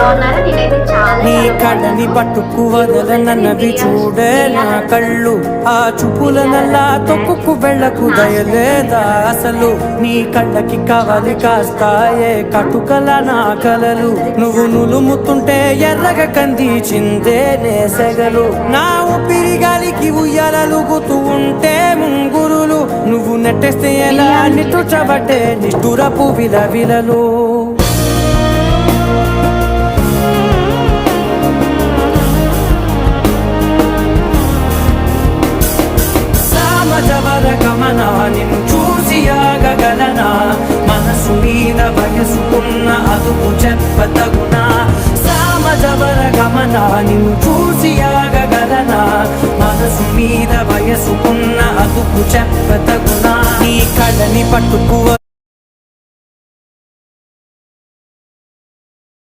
బాగున్నారా? నేనైతే చాలా నీ కళ్ళని పట్టుకు వదలనన్నవి చూడే నా కళ్ళు, ఆ చూపుల నల్లా తొక్కుకు వెళ్ళకు దయలేదా అసలు? నీ కళ్ళకి కవలి కాస్తాయే కటుకల నా కలలు, నువ్వు నులుముతుంటే ఎర్రగ కంది చిందే నేసెగలు. నా ఊపిరి గాలికి ఉయ్యాలలుగుతూ ఉంటే ముంగురులు, నువ్వు నెట్టేస్తే ఎలా నిట్టుచబట్టే నిష్ఠురపు విలవిలలు. గమన నిన్ను చూసి ఆగగలనా? మనసు మీద వయసుకున్న అదుపు చెప్పతగునా? సామజవర గమన నిన్ను చూసి ఆగగలనా? మనసు మీద వయసుకున్న అదుపు చెప్పతగునా? నీ కళ్ళని పట్టుకు